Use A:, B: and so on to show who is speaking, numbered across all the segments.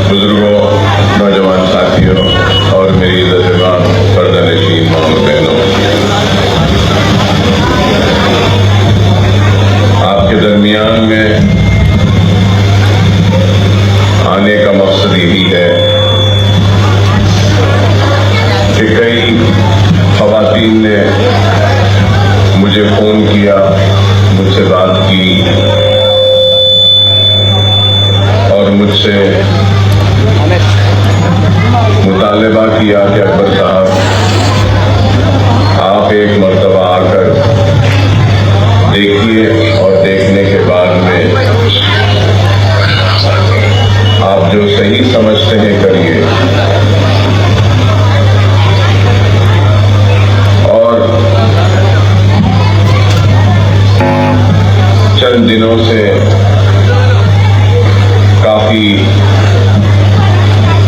A: बुजुर्गों, नौजवान साथियों और मेरी इज़्ज़त-ए-मान पर्दा-नशीन माँ और बहनों, आपके दरमियान में आने का मकसद यही है कि कई ख़वातीन ने मुझे फ़ोन किया, मुझसे बात की और मुझसे मुतालबा किया कि अकबर साहब, आप एक मर्तबा आकर देखिए और देखने के बाद में आप जो सही समझते हैं करिए। और चंद दिनों से काफी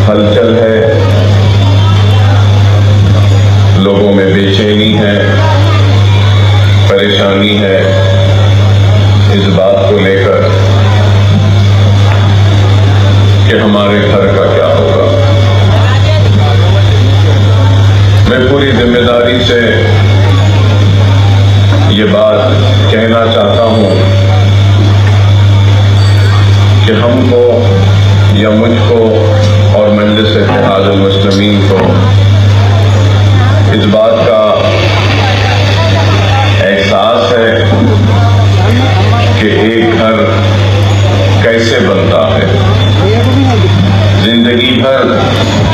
A: हलचल है, लोगों में बेचैनी है, परेशानी है इस बात को लेकर कि हमारे घर का क्या होगा। मैं पूरी जिम्मेदारी से ये बात कहना चाहता हूं कि हमको या मुझको और मजलिस इत्तेहादुल मुस्लिमीन को इस बात का एहसास है कि एक घर कैसे बनता है। जिंदगी भर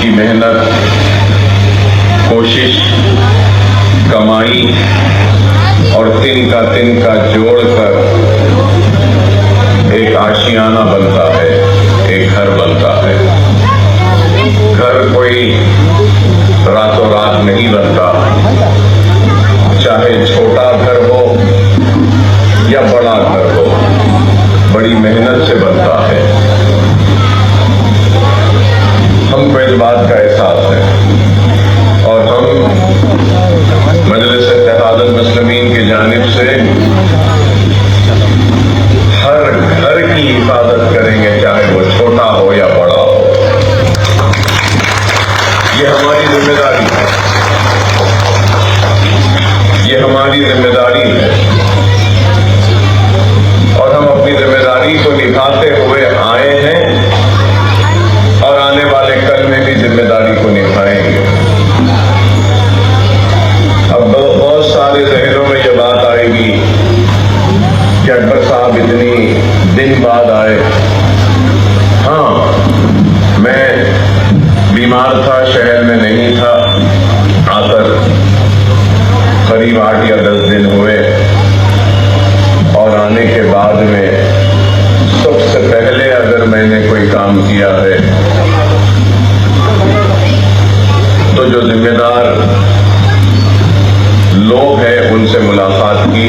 A: की मेहनत, कोशिश, कमाई और तिनका जोड़कर एक आशियाना बनता है, एक घर बनता है। घर कोई रातों रात नहीं बनता, चाहे छोटा घर हो या बड़ा घर हो, बड़ी मेहनत से बनता है। हमको इस बात का एहसास है और हम मजलिस इत्तेहादुल मुस्लिमीन की जानिब से हर घर की हिफाजत करेंगे, चाहे वो छोटा हो या बड़ा हो। ये हमारी जिम्मेदारी है, ये हमारी जिम्मेदारी है और हम अपनी जिम्मेदारी को निभाते हुए आए हैं और आने वाले कल में भी जिम्मेदारी को निभाएंगे। अब बहुत सारे जहनों में ये बात आएगी कि अकबर साहब इतनी दिन बाद आए। हाँ, मैं बीमार था, शहर में नहीं था, आकर करीब 8 या 10 दिन हुए और आने के बाद में सबसे पहले अगर मैंने कोई काम किया है तो जो जिम्मेदार लोग हैं उनसे मुलाकात की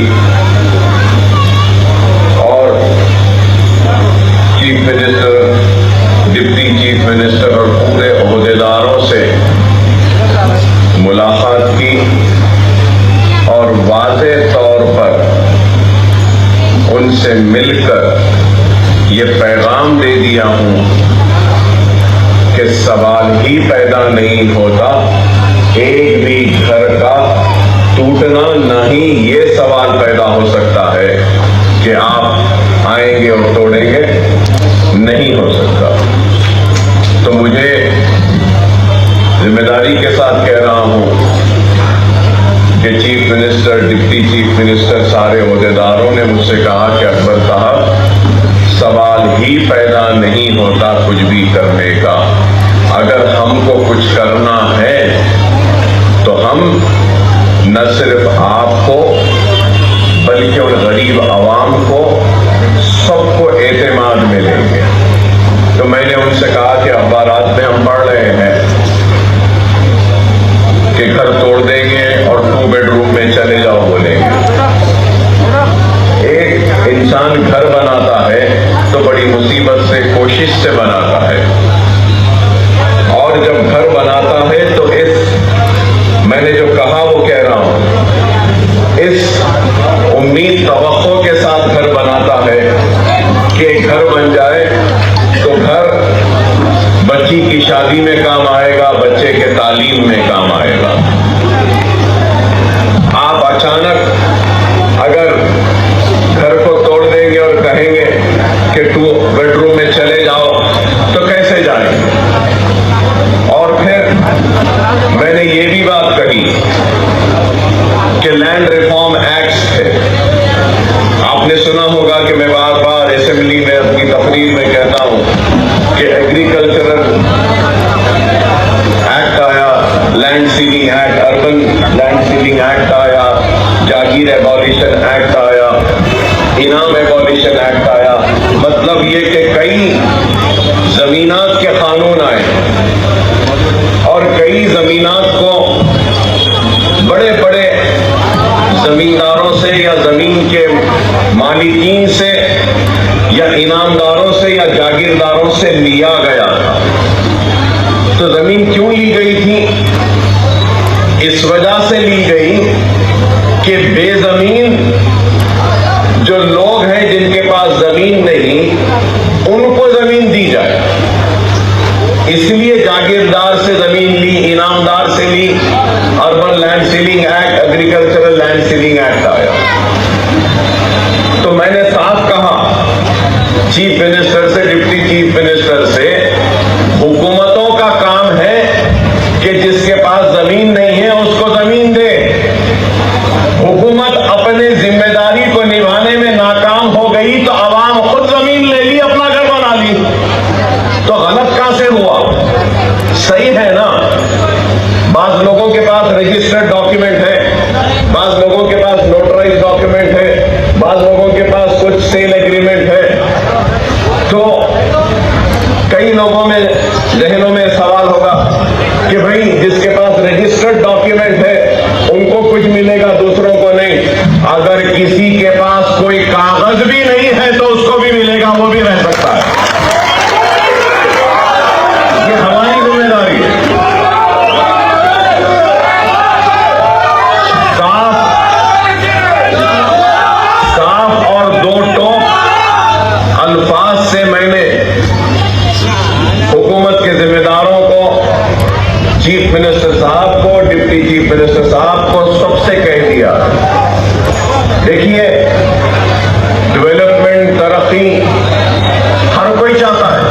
A: और chief minister, deputy chief minister और पूरे ओहदेदारों से मुलाकात की और वाज़े तौर पर उनसे मिलकर ये पैगाम दे दिया हूं कि सवाल ही पैदा नहीं होता एक भी घर का टूटना, नहीं ये सवाल पैदा हो सकता है कि आप आएंगे और तोड़ेंगे, नहीं हो सकता। तो मुझे जिम्मेदारी के साथ कह रहा हूं कि chief minister, deputy chief minister, सारे ओहदेदारों ने मुझसे कहा कि अकबर साहब, सवाल ही पैदा नहीं होता कुछ भी करने का। अगर हमको कुछ करना है तो हम न सिर्फ आपको बल्कि उन गरीब आवाम को, सबको एतमाद में लेंगे। तो मैंने उनसे कहा कि अखबारात में हम पढ़ रहे हैं कि घर तोड़ देंगे और 2 बेडरूम में चले जाओ बोलेंगे। एक इंसान घर बनाता है तो बड़ी मुसीबत से, कोशिश से बनाता है और जब घर बनाता है तो मैंने जो कहा वो कह रहा हूं घर बन जाए तो घर बच्ची की शादी में काम आएगा, बच्चे के तालीम में काम आएगा। आप अचानक अगर घर को तोड़ देंगे और कहेंगे कि 2 बेडरूम में चले जाओ तो कैसे जाएंगे? और फिर मैंने ये भी बात कही कि लैंड रिफॉर्म एक्ट थे, आपने सुना होगा कि मैं बार बार असेंबली में अपनी तकरीर में कहता हूं कि एग्रीकल्चरल एक्ट आया, land ceiling act, urban land ceiling act आया, जागीर एबॉलिशन एक्ट आया, इनाम एबॉलिशन एक्ट आया। मतलब ये कि कई जमीनात के कानून आए और कई जमीनात को बड़े बड़े जमींदारों से या जमीन के मालिकीन से या इनामदारों से या जागीरदारों से लिया गया था। तो जमीन क्यों ली गई थी? इस वजह से ली गई कि बेजमीन जो लोग हैं जिनके पास जमीन नहीं, उनको जमीन दी जाए। इसलिए जागीरदार से जमीन ली, इनामदार से ली, urban land ceiling act, agricultural land ceiling act आया। तो मैंने साफ कहा चीफ मिनिस्टर से, डिप्टी चीफ मिनिस्टर से, हुकूमतों का काम है कि जिसके पास जमीन नहीं है उसको जमीन दे। हुकूमत अपने जिम्मेदारी को निभाने में नाकाम हो गई तो अवाम खुद जमीन ले ली, अपना घर बना ली। तो गलत कहां से हुआ? सही है ना? बाज लोगों के पास रजिस्टर्ड डॉक्यूमेंट है, बाज लोगों के पास नोटराइज डॉक्यूमेंट है, बाज लोगों के पास कुछ सेल एग्रीमेंट है। तो कई लोगों में जहनों में सवाल होगा कि भाई जिसके पास रजिस्टर्ड डॉक्यूमेंट है उनको कुछ मिलेगा, दूसरों को नहीं। अगर किसी के पास कोई कागज भी नहीं है तो उसको भी मिलेगा, वो भी रह सकता है। ये हमारी जिम्मेदारी है। साफ और दो टोक अल्फाज से मैंने हुकूमत के जिम्मेदारों को, चीफ मिनिस्टर साहब को, डिप्टी चीफ मिनिस्टर साहब को, सबसे कह दिया, देखिए डेवलपमेंट, तरक्की हर कोई चाहता है,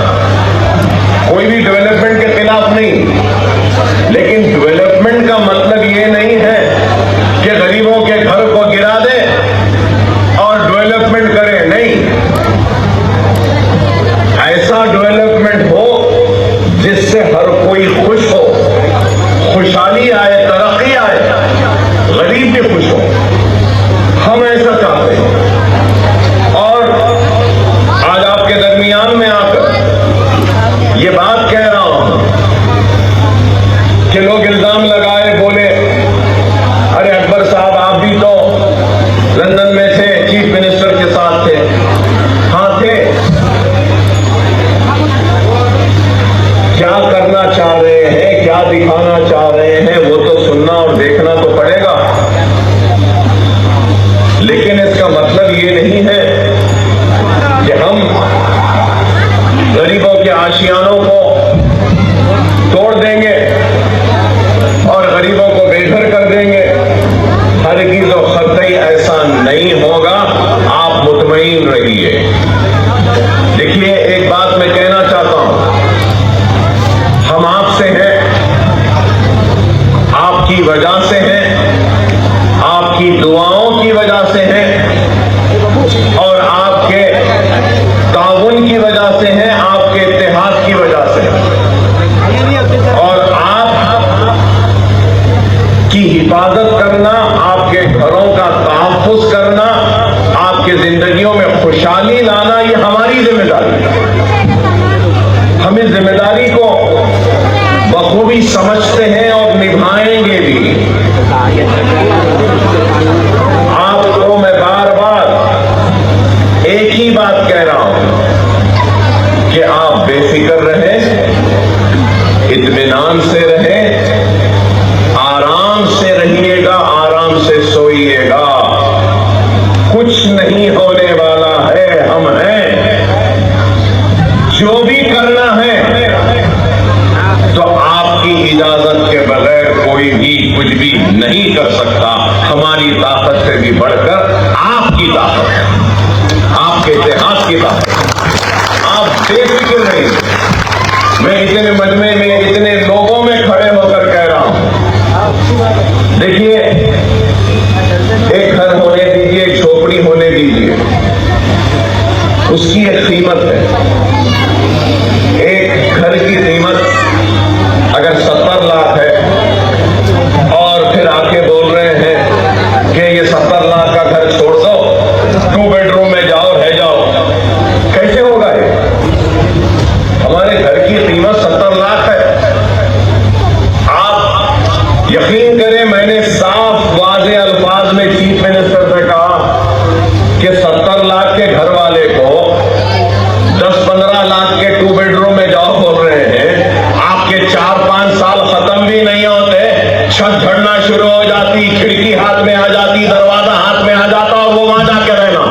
A: कोई भी डेवलपमेंट के खिलाफ नहीं। लेकिन डेवलपमेंट का मतलब ये नहीं है कि गरीबों के घर को गिरा दे और डेवलपमेंट करे, नहीं। ऐसा डेवलपमेंट हो जिससे हर कोई खुश हो, खुशहाली आए, तरक्की आए, गरीब भी खुश हो। हम ऐसा चाहते हैं। और आज आपके दरमियान में आकर ये बात कह रहा हूं कि लोग इल्जाम लगाए, बोले अरे अकबर साहब आप भी तो लंदन में थे, चीफ मिनिस्टर के साथ थे। हाँ थे। क्या करना चाह रहे हैं, क्या दिखाना चाह रहे हैं, वो तो सुनना और देखना तो पड़ेगा। लेकिन इसका मतलब ये नहीं है कि हम गरीबों के आशियानों को तोड़ देंगे और गरीबों को बेघर कर देंगे। हरगिज़ और कतई ऐसा नहीं होगा, आप मुतमईन रहिए। देखिए एक बात मैं कहना चाहता हूं, हम आपसे हैं, आपकी वजह से हैं, आपकी दुआओं की वजह से हैं और आपके ताउन की वजह से हैं, आपके इत्तेहाद की वजह से हैं। और आप की हिफाजत करना, आपके घरों का तहफ़्फ़ुज़ करना, आपके जिंदगियों में खुशहाली लाना, ये हमारी जिम्मेदारी है। हम इस जिम्मेदारी को बखूबी समझते हैं और निभाएंगे भी। आपको मैं बार बार एक ही बात कह रहा हूं कि आप बेफिक्र रहें, इत्मीनान से रहें, आराम से रहिएगा, आराम से सोइएगा। कुछ नहीं होने वाला है, हम हैं। उसकी एक कीमत है। एक घर की कीमत अगर 70 लाख है और फिर आके बोल रहे हैं कि ये 70 लाख का घर छोड़ दो, 2 बेडरूम में जाओ, रह जाओ, कैसे होगा ये? हमारे घर की कीमत 70 लाख है। आप यकीन करें, मैंने साफ वाज़े अल्फाज में चीफ मिनिस्टर से कहा कि 70 लाख के घर वाले को 10-15 लाख के 2 बेडरूम में जाओ बोल रहे हैं। आपके 4-5 साल खत्म भी नहीं होते, छत झड़ना शुरू हो जाती, खिड़की हाथ में आ जाती, दरवाजा हाथ में आ जाता और वो वहां जाके रहना।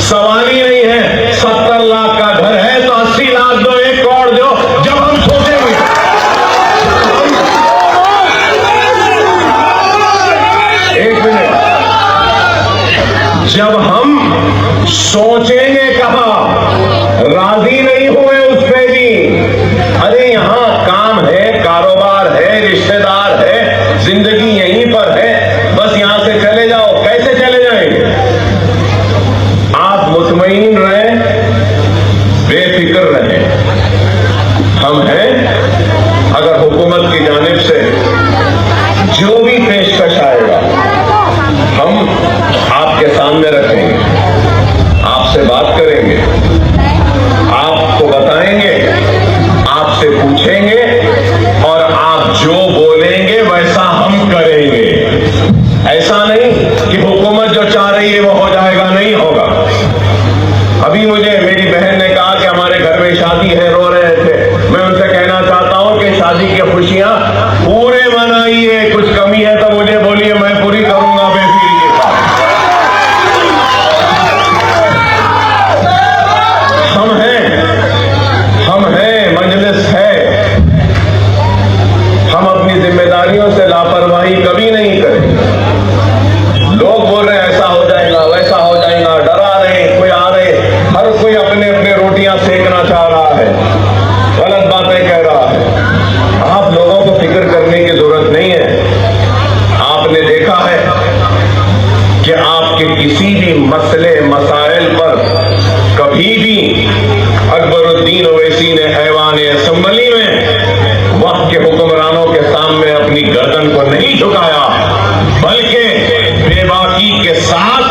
A: सवाल ही नहीं है। 70 लाख का घर है तो 80 लाख दो, 1 करोड़ दो। जब हम सोचेंगे, एक मिनट, जब हम सोचेंगे कहा, राजी नहीं हुए उस पे भी। अरे यहां काम है, कारोबार है, रिश्तेदार है, जिंदगी यहीं पर है, बस यहां से चले जाओ। कैसे चले जाएंगे? आप मुतमईन रहें, बेफिक्र रहें। हम हैं, अगर हुकूमत की जानिब से जो भी पेशकश आएगा हम आपके सामने रखेंगे, आपसे बात करेंगे, आपको बताएंगे, आपसे पूछेंगे और आप जो बोलेंगे वैसा हम करेंगे। ऐसा नहीं कि हुकूमत जो चाह रही है वो हो जाएगा, नहीं होगा। अभी मुझे मेरी बहन ने कहा कि हमारे घर में शादी है, रो रहे थे। मैं उनसे कहना चाहता हूं कि शादी की खुशियां पूरे मनाइए, कुछ कमी है तो मुझे बोलिए, मैं पूरी करूंगा बेफिक्री के साथ। हम हैं, मजलिस है। हम अपनी जिम्मेदारियों से लापरवाही कभी नहीं करेंगे। लोग बोल रहे हैं ऐसा हो जाएगा, वैसा हो जाएगा, डरा रहे, कोई आ रहे, हर कोई अपने अपने रोटियां सेकना चाह रहा है, गलत बातें कह रहा है। आप लोगों को फिक्र करने की जरूरत नहीं है। आपने देखा है कि आपके किसी भी मसले मसाइल पर कभी भी अकबरुद्दीन ओवैसी ने ऐवान असम्बली में वक्त के हुक्मरानों के सामने अपनी गर्दन को नहीं झुकाया, बल्कि बेबाकी के साथ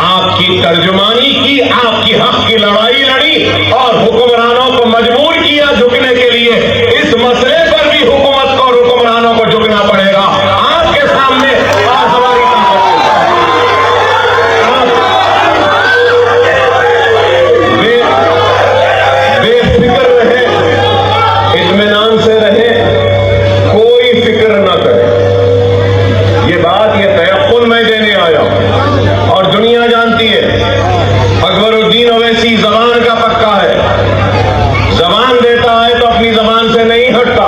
A: आपकी तर्जुमानी की, आपकी हक की लड़ाई लड़ी और हुक्मरानों को मजबूर किया झुकने के लिए। इस मसले पर भी हुकूमत को और हुक्मरानों को झुकना पड़ेगा आपके सामने और हमारी बेफिक्र रहे, इत्मीनान से रहे, कोई फिक्र ना करे। ये बात, ये तयक्कुन मैं देने आया हूं और दुनिया जानती है। अकबरुद्दीन ओवैसी जबान का पक्का है, जबान देता है तो अपनी जबान से नहीं हटता।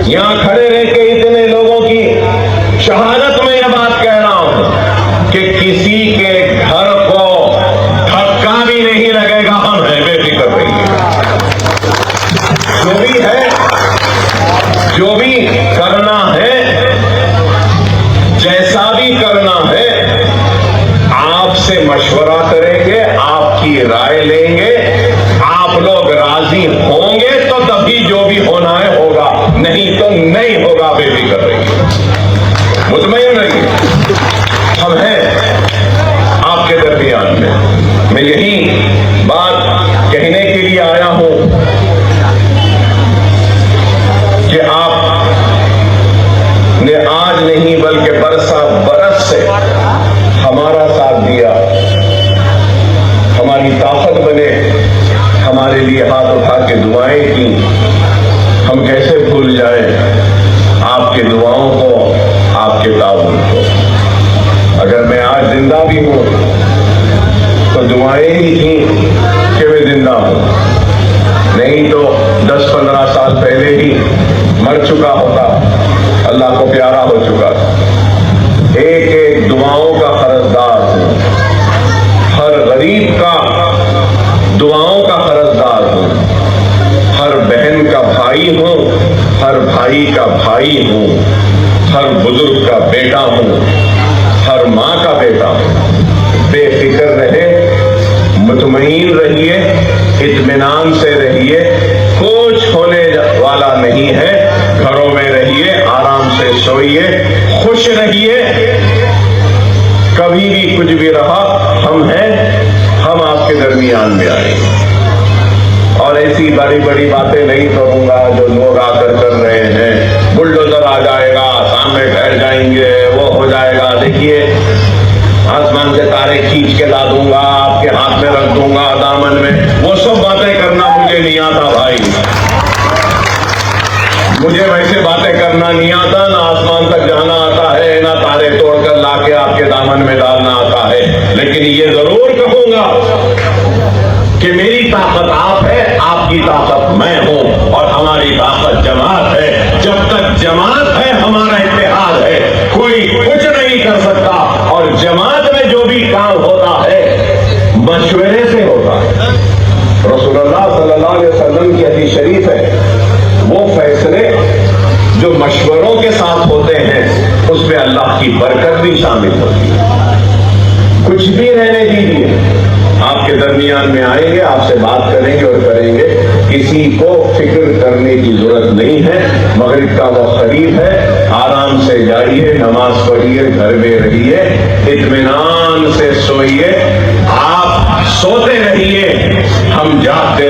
A: यहां खड़े रह के इतने लोगों की शहादत में यह बात कह रहा हूं कि किसी के घर को धक्का भी नहीं लगेगा। हम हैं, बेफिक्र रहिए। जो भी है, जो भी करना है, जैसा भी करना है, आपसे मशवरा करेंगे, आपकी राय लेंगे। आप लोग राजी होंगे तो तभी जो भी होना है होगा, नहीं तो नहीं होगा। बेफिक्र रहिए, मुतमईन रहिए। हम हैं आपके दरमियान में। मैं यही बात कहने के लिए आया हूं कि आप ने आज नहीं बल्कि बरसा बरस से हमारा साथ दिया, हमारी ताकत बने, हमारे लिए हाथ उठा के दुआएं की। हम कैसे भूल जाएं आपके दुआओं को, आपके ताउन को। अगर मैं आज जिंदा भी हूं तो दुआएं ही थी कि मैं जिंदा हूं, नहीं तो 10-15 साल पहले ही मर चुका होता, अल्लाह को प्यारा हो चुका। एक एक दुआओं का कर्जदार हूं, हर गरीब का दुआओं का कर्जदार हूं, हर बहन का भाई हूं, हर भाई का भाई हूं, हर बुजुर्ग का बेटा हूं, हर मां का बेटा हूं। बेफिक्र रहे, मुतमईन रहिए, इत्मीनान से रहिए, कुछ होने वाला नहीं है। घरों में रहिए, आराम से सोइए, खुश रहिए। कभी भी कुछ भी रहा, हम हैं, हम आपके दरमियान में आएंगे। और ऐसी बड़ी बड़ी बातें नहीं करूंगा जो लोग आकर कर रहे हैं। बुलडोजर आ जाएगा, सामने ठहर जाएंगे, वो हो जाएगा। देखिए, आसमान से तारे खींच के ला दूंगा, आपके हाथ में रख दूंगा, दामन में। वो सब बातें करना मुझे नहीं आता भाई। मुझे वैसे बातें करना नहीं आता, ना आसमान तक जाना आता है, ना तारे तोड़कर लाके आपके दामन में डालना आता है। लेकिन ये जरूर कहूंगा कि मेरी ताकत आप है, आपकी ताकत मैं हूं, और हमारी ताकत जमात है। जब तक जमात है, हमारा इत्तेहाद है, कोई कुछ नहीं कर सकता। और जमात में जो भी काम होता है, मशवरे से होता है। रसूलुल्लाह सल्लल्लाहु अलैहि वसल्लम की हदीस शरीफ है, वो फैसले जो मशवरों के साथ होते हैं, उसमें अल्लाह की बरकत भी शामिल होती है। कुछ भी रहने दीजिए, आपके दरमियान में आएंगे, आपसे बात करेंगे और करेंगे। किसी को फिक्र करने की जरूरत नहीं है। मगरिब का वक्त करीब है, आराम से जाइए, नमाज पढ़िए, घर में रहिए, इत्मीनान से सोइए। आप सोते रहिए, हम जागते